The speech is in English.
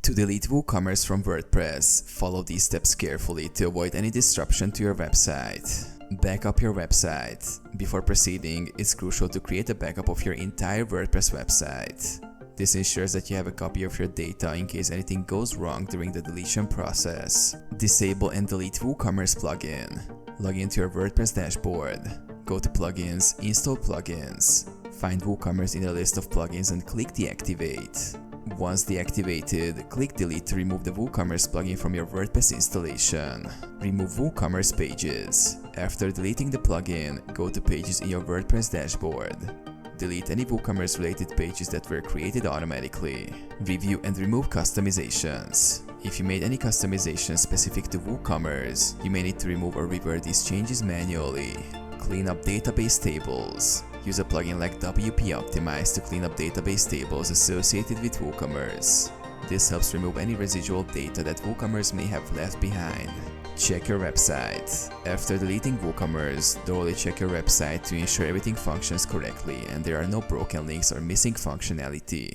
To delete WooCommerce from WordPress, follow these steps carefully to avoid any disruption to your website. Back up your website. Before proceeding, it's crucial to create a backup of your entire WordPress website. This ensures that you have a copy of your data in case anything goes wrong during the deletion process. Disable and delete WooCommerce plugin. Log into your WordPress dashboard. Go to Plugins, Install Plugins. Find WooCommerce in the list of plugins and click Deactivate. Once deactivated, click Delete to remove the WooCommerce plugin from your WordPress installation. Remove WooCommerce pages. After deleting the plugin, go to Pages in your WordPress dashboard. Delete any WooCommerce related pages that were created automatically. Review and remove customizations. If you made any customizations specific to WooCommerce, you may need to remove or revert these changes manually. Clean up database tables. Use a plugin like WP Optimize to clean up database tables associated with WooCommerce. This helps remove any residual data that WooCommerce may have left behind. Check your website. After deleting WooCommerce, thoroughly check your website to ensure everything functions correctly and there are no broken links or missing functionality.